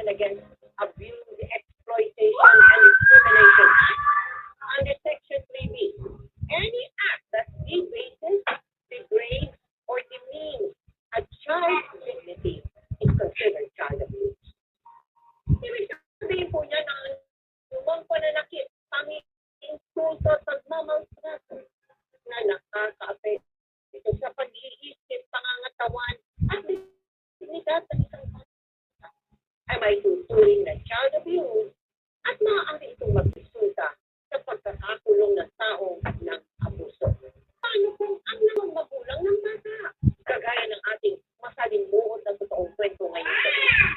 Against Abuse, Exploitation, and Discrimination Act under Section 3B. Any act that debases, degrades, or demeans a child's dignity is considered child abuse. Ibig sabihin po niya na lumang pananakit, pang-insulto, pagmamaltrato na nakaka-apekto ito sa pag-iisip, pangangatawan, at dignidad ng isang bata ay may tuturing na child abuse at maaari itong magresulta sa pagkakakulong ng tao ng abuso. Paano kung ang namang magulang ng bata? Kagaya ng ating masalimuot na totoong kwento ngayon sa isa.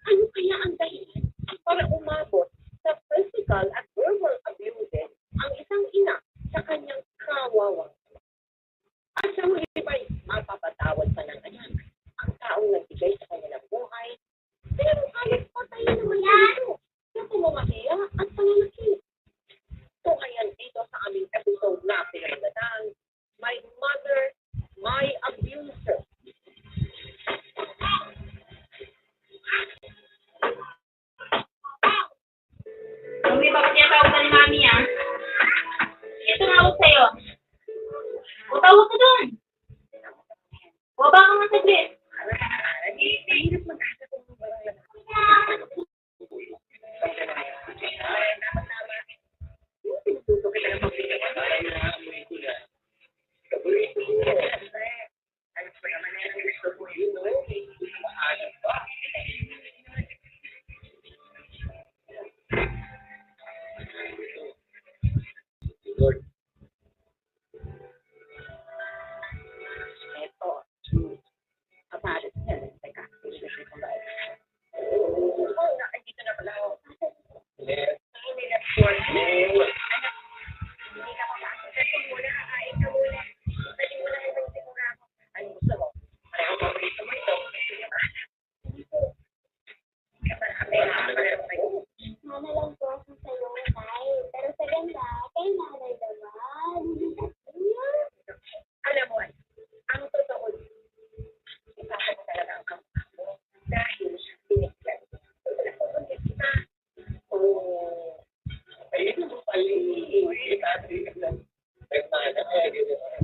Ano kaya ang dahilan para umabot sa physical at verbal abuses ang isang ina sa kanyang kawawang? At sa huli ba'y mapapatawad pa ng anak ang taong nagbigay sa kanya ng buhay? Pero kahit patayin naman ito sa pumamahiya at pananakit. So ngayon dito sa aming episode na pinagdadaan, My Mother, My Abuser. Hindi pa niya tawag ni Mami ah. Ito tawag sa'yo. O tawag ka doon. Baba ka nga saglit. Mahirap mag-asa kung barang lang. Yung pinututo kita ng pagpilihan. Paborito ko. Ano pa naman yan ang gusto ko yun, no? Maalam pa. Lord. Ito. About it. Teka. Oh, andito na pala ako. Yes. Hindi na sure. Anak, hindi na ako pasok. Kasi muna, kakain ka muna. Kasi muna ibang sigura ako. Ano gusto mo? Pareho paborito mo ito. Hindi po. Kapag kami kayo. Mana lang po ako sa'yo, Tay. Pero sa ganda, kay nanay naman. Alam mo, ang totoo, ipasa mo talaga ang kamukha mo dahil piniglan. Talagang kita. Oh, ayun mo pala yung tatay lang. Nagmana kaya gano'n.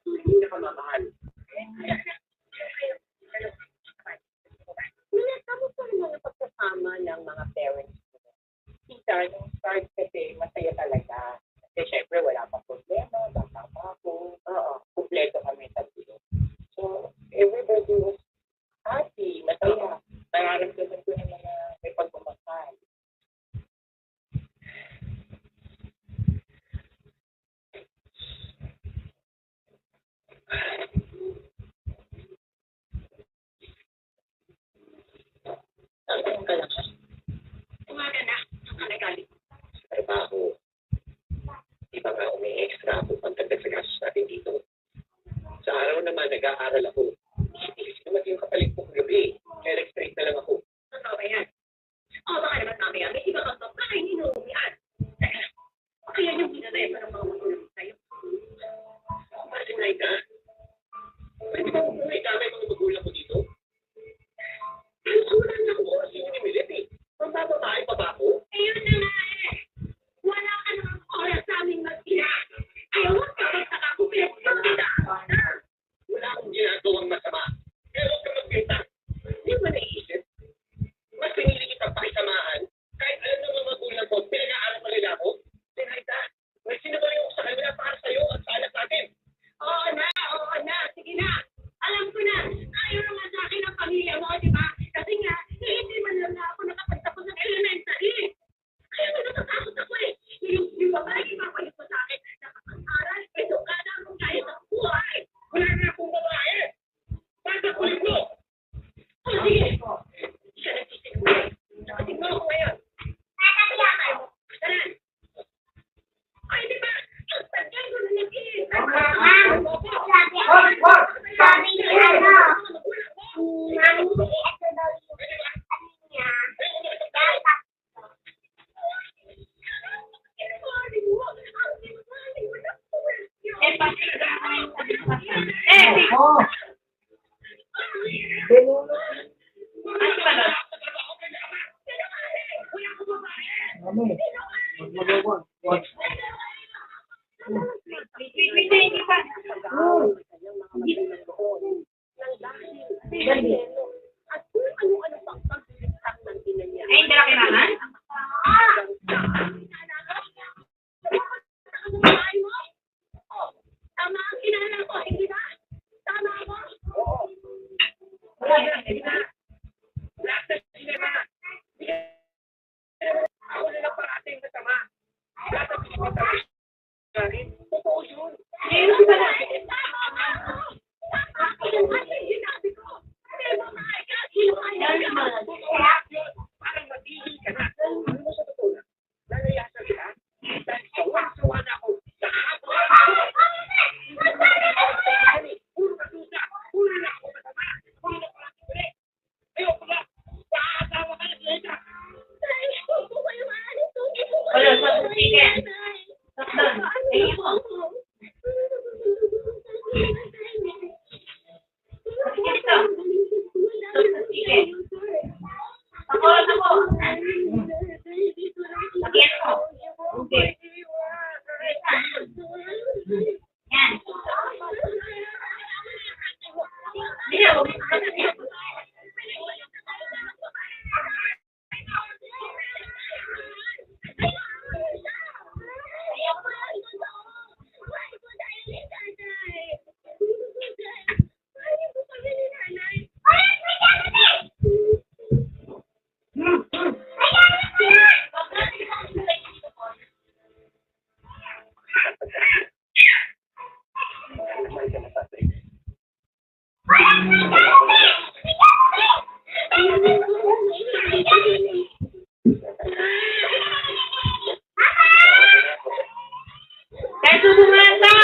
Hindi na kamamahal. Kamusta naman ang pagkasama ng mga parents mo? Nung start kasi masaya talaga. Kasi syempre wala pang problema, bata pa ako. Oo, kumpleto kami tatlo. So, everybody was happy, masaya. Nararamdaman ko ng mga may pagmamahal. Ang ka lang. Umaga na, ang kanagalit. Sa trabaho. Di ba nga umi-extra ako pagdagdag sa gastos natin dito. Sa araw naman, nag-aaral ako. Isis naman yung kapalit ko gabi. Kaya nag-straight na lang ako. Totoo ba yan? O, baka naman mamaya, may iba kang pagkain, inuumian. Baka yan yung binanay pa ng mga magulang sa'yo. Masinay ka? Pwede ba umuwi kami mga magulang ko dito? Pero sulan na ako kasi yung nimilit eh. Magbababae pa ba ako? Ayun na nga eh. Wala ka namang oras sa aming mag-ina. Ayaw mo kapagtaka ko pinagpagkita. Wala akong ginagawang masama. Pero huwag ka magbita. Hindi mo naisip. Mas pinili kitang pakisamahan. Kahit alam ng mga magulang ko, pinag-aaral pa rin ako. Sinayta, may sinagaling ako sa kanila para sa'yo at sa anak natin. Oo na. Sige na. Alam ko Oh. Ano si Balon? Wait, hindi pa. At kung ano-ano pang pagbibigtak ng ina niya. Ay, hindi na kailangan? Tama ang kinala ko, hindi ba? Tama ako? Oo. Lahat na sinema. Ako na lang parating na tama. Lahat ng sinema. Totoo yun. Ngayon si Balon. Parang matigil ka na. Ano mo sa totoo na? Lalayasan ka? Dahil sawa-sawa na ako sa puro katusa, puro na ako masama, puro na ako ulit. Ayoko na. Paatawa ka na sila. Balon, sa chicken. Doon. Tingin mo. Sige dito. Sa chicken. Pakulot ako. Lagyan mo. Okay. Yan. Hindi na. Kaya susunod ka.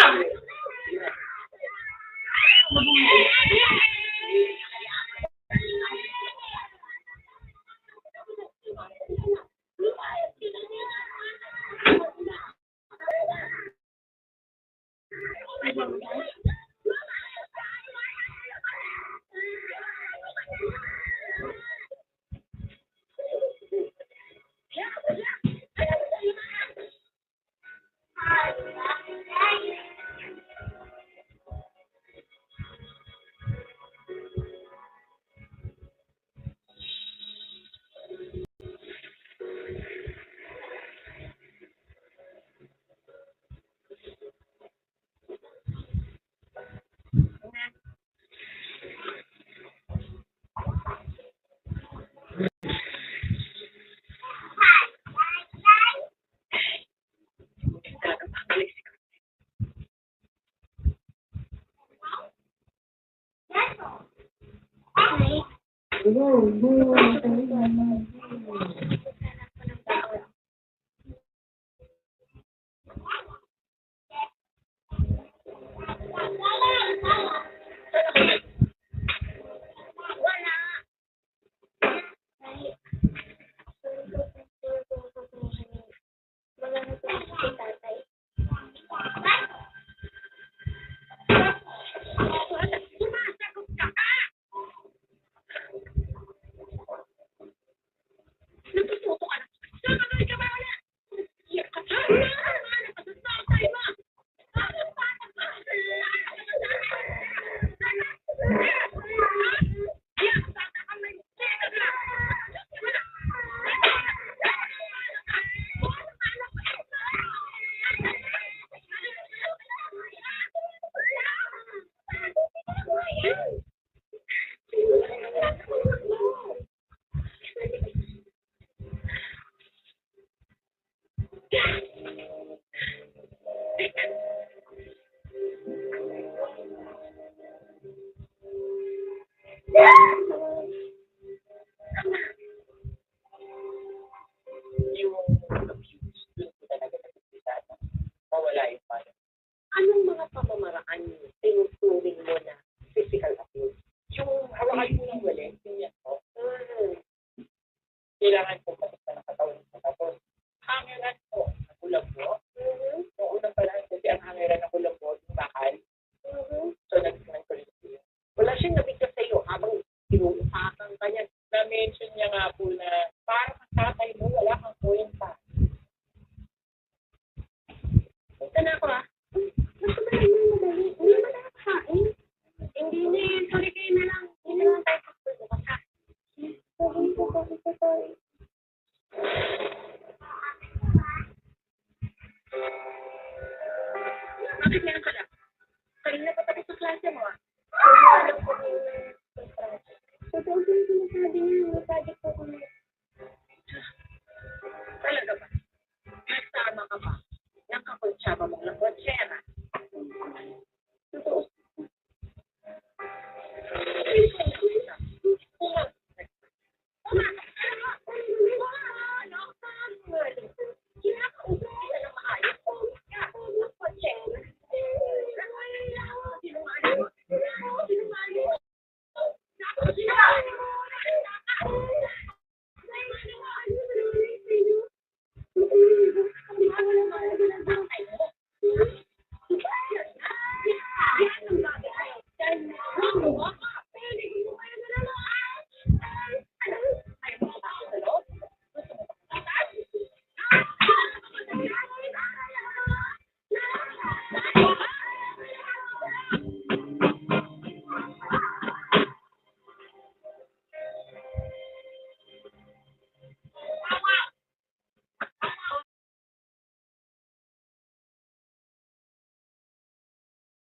Anong mga pamamaraan tinuturing mo na physical abuse? Yung hawakan mo ng wali, ganyan po. Kailangan po kasi sa nakatawan mo. Tapos, hangiran po, nakulang po. Noong unang panahon kasi ang hangiran na kulang po, yung bakal. gagawin pa. Punta na ako ah. Ba't ba tayo madali? Hindi naman tayo kain. Hindi na yun. Sorry kayo na lang. Hindi naman tayo pagpubukas ha. Sorry. Bakit meron pala?